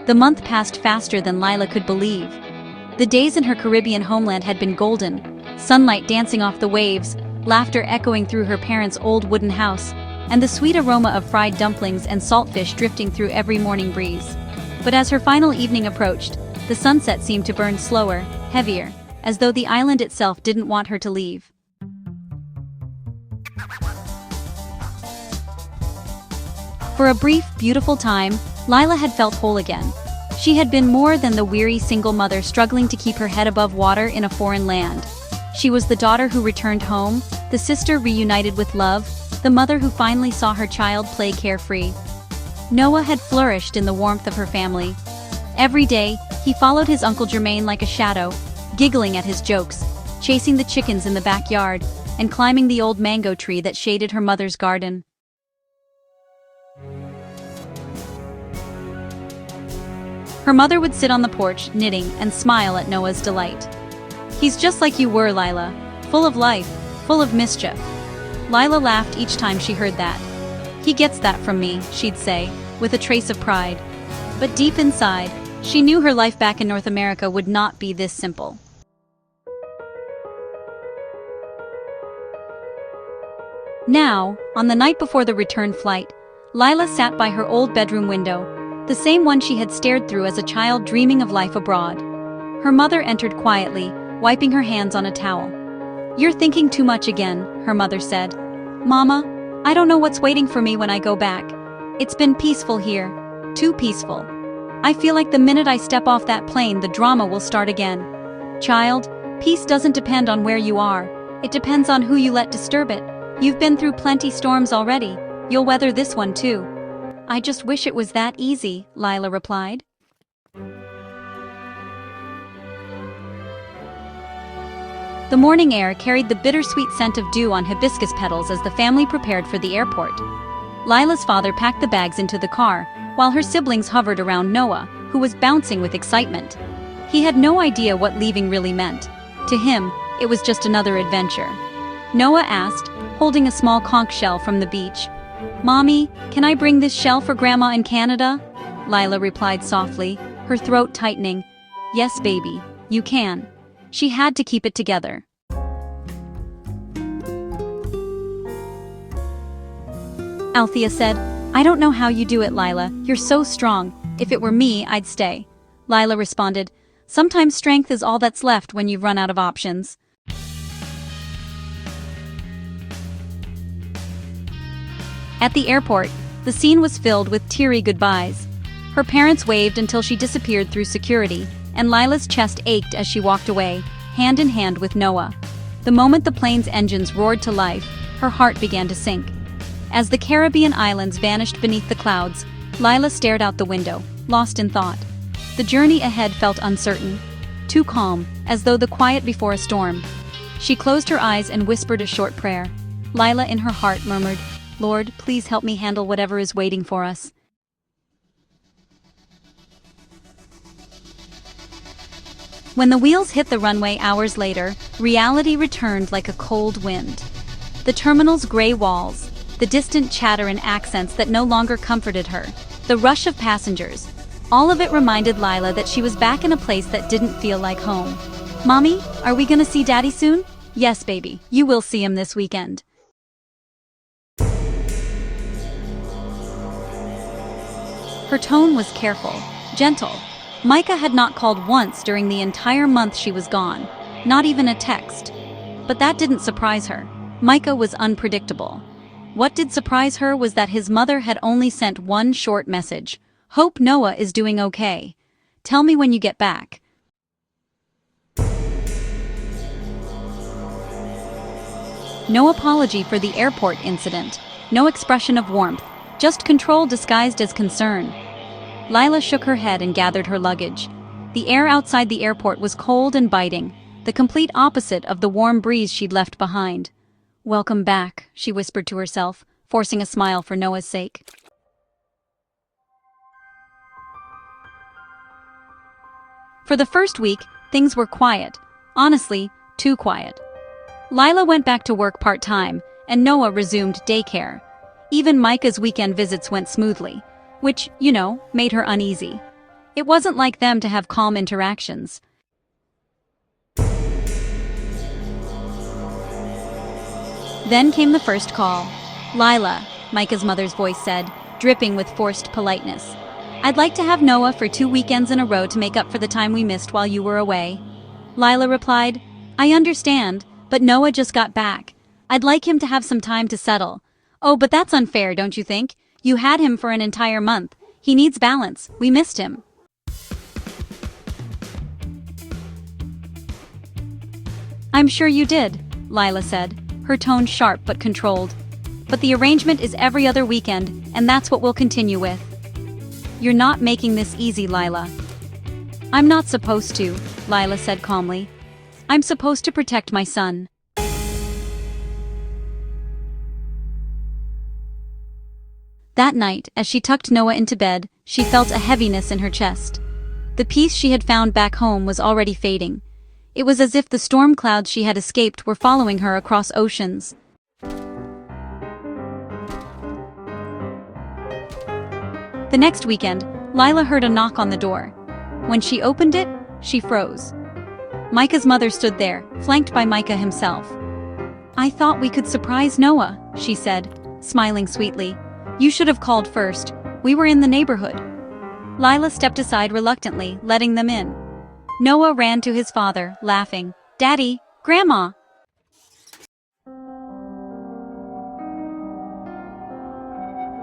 The month passed faster than Lila could believe. The days in her Caribbean homeland had been golden, sunlight dancing off the waves, laughter echoing through her parents' old wooden house, and the sweet aroma of fried dumplings and saltfish drifting through every morning breeze. But as her final evening approached, the sunset seemed to burn slower, heavier, as though the island itself didn't want her to leave. For a brief, beautiful time, Lila had felt whole again. She had been more than the weary single mother struggling to keep her head above water in a foreign land. She was the daughter who returned home, the sister reunited with love, the mother who finally saw her child play carefree. Noah had flourished in the warmth of her family. Every day, he followed his Uncle Jermaine like a shadow, giggling at his jokes, chasing the chickens in the backyard, and climbing the old mango tree that shaded her mother's garden. Her mother would sit on the porch, knitting, and smile at Noah's delight. "He's just like you were, Lila, full of life, full of mischief." Lila laughed each time she heard that. "He gets that from me," she'd say, with a trace of pride. But deep inside, she knew her life back in North America would not be this simple. Now, on the night before the return flight, Lila sat by her old bedroom window, the same one she had stared through as a child dreaming of life abroad. Her mother entered quietly, wiping her hands on a towel. "You're thinking too much again," her mother said. "Mama, I don't know what's waiting for me when I go back. It's been peaceful here, too peaceful. I feel like the minute I step off that plane, the drama will start again." "Child, peace doesn't depend on where you are. It depends on who you let disturb it. You've been through plenty storms already. You'll weather this one too." "I just wish it was that easy," Lila replied. The morning air carried the bittersweet scent of dew on hibiscus petals as the family prepared for the airport. Lila's father packed the bags into the car, while her siblings hovered around Noah, who was bouncing with excitement. He had no idea what leaving really meant. To him, it was just another adventure. Noah asked, holding a small conch shell from the beach. "Mommy, can I bring this shell for Grandma in Canada?" Lila replied softly, her throat tightening. "Yes, baby, you can." She had to keep it together. Althea said, "I don't know how you do it, Lila. You're so strong. If it were me, I'd stay." Lila responded, "Sometimes strength is all that's left when you've run out of options." At the airport, the scene was filled with teary goodbyes. Her parents waved until she disappeared through security, and Lila's chest ached as she walked away, hand in hand with Noah. The moment the plane's engines roared to life, her heart began to sink. As the Caribbean islands vanished beneath the clouds, Lila stared out the window, lost in thought. The journey ahead felt uncertain, too calm, as though the quiet before a storm. She closed her eyes and whispered a short prayer. Lila in her heart murmured, "Lord, please help me handle whatever is waiting for us." When the wheels hit the runway hours later, reality returned like a cold wind. The terminal's gray walls, the distant chatter and accents that no longer comforted her, the rush of passengers, all of it reminded Lila that she was back in a place that didn't feel like home. "Mommy, are we gonna see Daddy soon?" "Yes, baby, you will see him this weekend." Her tone was careful, gentle. Micah had not called once during the entire month she was gone, not even a text. But that didn't surprise her. Micah was unpredictable. What did surprise her was that his mother had only sent one short message. "Hope Noah is doing okay. Tell me when you get back." No apology for the airport incident, no expression of warmth, just control disguised as concern. Lila shook her head and gathered her luggage. The air outside the airport was cold and biting, the complete opposite of the warm breeze she'd left behind. "Welcome back," she whispered to herself, forcing a smile for Noah's sake. For the first week, things were quiet. Honestly, too quiet. Lila went back to work part-time, and Noah resumed daycare. Even Micah's weekend visits went smoothly, which, made her uneasy. It wasn't like them to have calm interactions. Then came the first call. "Lila," Micah's mother's voice said, dripping with forced politeness. "I'd like to have Noah for 2 weekends in a row to make up for the time we missed while you were away." Lila replied, "I understand, but Noah just got back. I'd like him to have some time to settle." "Oh, but that's unfair, don't you think? You had him for an entire month. He needs balance. We missed him." "I'm sure you did," Lila said, her tone sharp but controlled. "But the arrangement is every other weekend, and that's what we'll continue with." "You're not making this easy, Lila." "I'm not supposed to," Lila said calmly. "I'm supposed to protect my son." That night, as she tucked Noah into bed, she felt a heaviness in her chest. The peace she had found back home was already fading. It was as if the storm clouds she had escaped were following her across oceans. The next weekend, Lila heard a knock on the door. When she opened it, she froze. Micah's mother stood there, flanked by Micah himself. "I thought we could surprise Noah," she said, smiling sweetly. "You should have called first. We were in the neighborhood." Lila stepped aside reluctantly, letting them in. Noah ran to his father, laughing. "Daddy, Grandma!"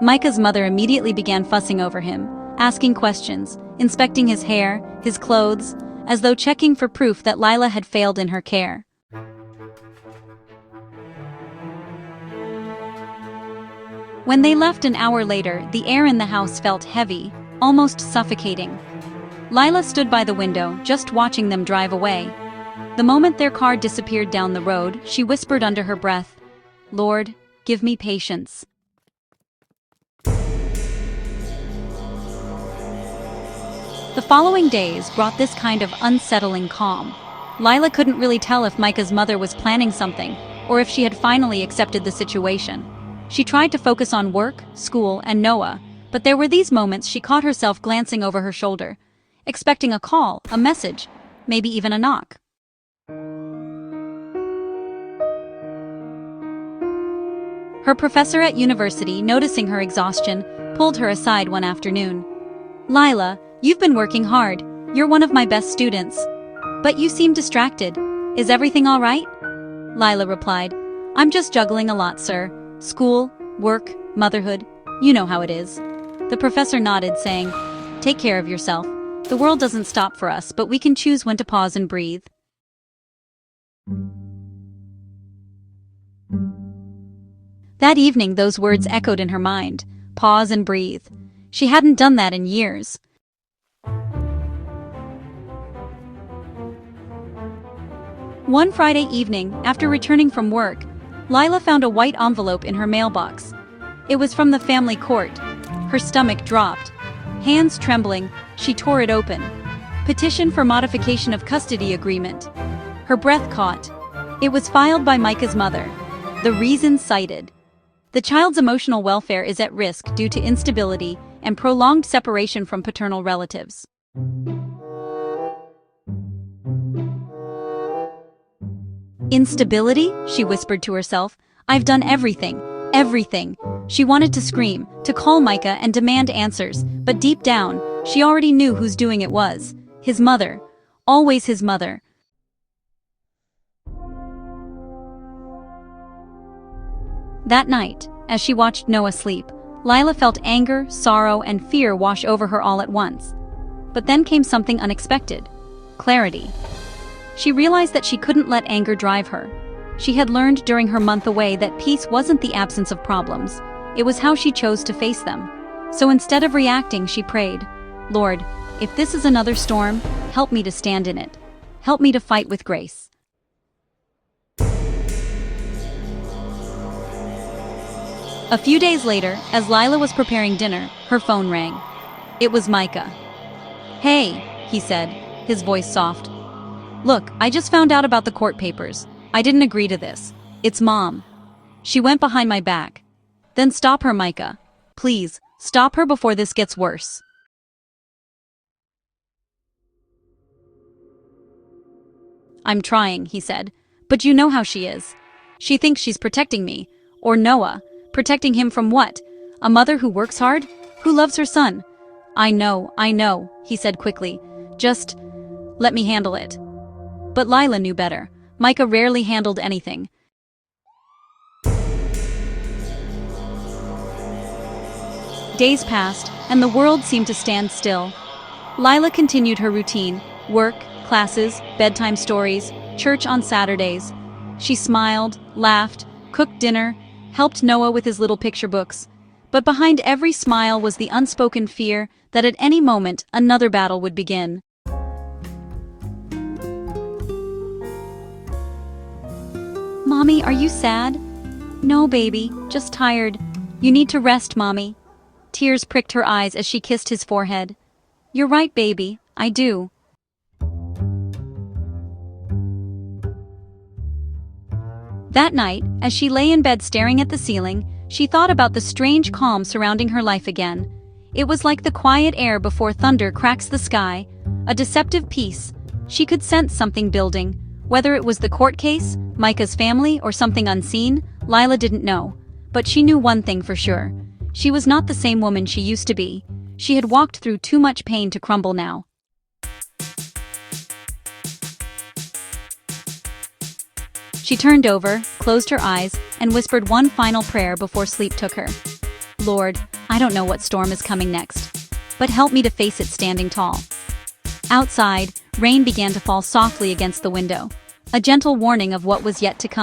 Micah's mother immediately began fussing over him, asking questions, inspecting his hair, his clothes, as though checking for proof that Lila had failed in her care. When they left an hour later, the air in the house felt heavy, almost suffocating. Lila stood by the window, just watching them drive away. The moment their car disappeared down the road, she whispered under her breath, "Lord, give me patience." The following days brought this kind of unsettling calm. Lila couldn't really tell if Micah's mother was planning something, or if she had finally accepted the situation. She tried to focus on work, school, and Noah, but there were these moments she caught herself glancing over her shoulder, expecting a call, a message, maybe even a knock. Her professor at university, noticing her exhaustion, pulled her aside one afternoon. "Lila, you've been working hard. You're one of my best students. But you seem distracted. Is everything all right?" Lila replied, "I'm just juggling a lot, sir. School, work, motherhood. You know how it is." The professor nodded, saying, "Take care of yourself. The world doesn't stop for us, but we can choose when to pause and breathe." That evening, those words echoed in her mind. Pause and breathe. She hadn't done that in years. One Friday evening, after returning from work, Lila found a white envelope in her mailbox. It was from the family court. Her stomach dropped. Hands trembling, she tore it open. Petition for modification of custody agreement. Her breath caught. It was filed by Micah's mother. The reason cited: the child's emotional welfare is at risk due to instability and prolonged separation from paternal relatives. "Instability?" she whispered to herself. "I've done everything. Everything." She wanted to scream, to call Micah and demand answers, but deep down, she already knew whose doing it was. His mother. Always his mother. That night, as she watched Noah sleep, Lila felt anger, sorrow, and fear wash over her all at once. But then came something unexpected. Clarity. She realized that she couldn't let anger drive her. She had learned during her month away that peace wasn't the absence of problems. It was how she chose to face them. So instead of reacting, she prayed, "Lord, if this is another storm, help me to stand in it. Help me to fight with grace." A few days later, as Lila was preparing dinner, her phone rang. It was Micah. "Hey," he said, his voice soft. "Look, I just found out about the court papers. I didn't agree to this. It's Mom. She went behind my back." "Then stop her, Micah. Please, stop her before this gets worse." "I'm trying," he said. "But you know how she is. She thinks she's protecting me. Or Noah. Protecting him from what? A mother who works hard? Who loves her son?" I know," he said quickly. "Just let me handle it." But Lila knew better. Micah rarely handled anything. Days passed, and the world seemed to stand still. Lila continued her routine: work, classes, bedtime stories, church on Saturdays. She smiled, laughed, cooked dinner, helped Noah with his little picture books. But behind every smile was the unspoken fear that at any moment another battle would begin. "Mommy, are you sad?" "No, baby, just tired. You need to rest, Mommy." Tears pricked her eyes as she kissed his forehead. "You're right, baby, I do." That night, as she lay in bed staring at the ceiling, she thought about the strange calm surrounding her life again. It was like the quiet air before thunder cracks the sky, a deceptive peace. She could sense something building. Whether it was the court case, Micah's family, or something unseen, Lila didn't know. But she knew one thing for sure. She was not the same woman she used to be. She had walked through too much pain to crumble now. She turned over, closed her eyes, and whispered one final prayer before sleep took her. "Lord, I don't know what storm is coming next, but help me to face it standing tall." Outside, rain began to fall softly against the window, a gentle warning of what was yet to come.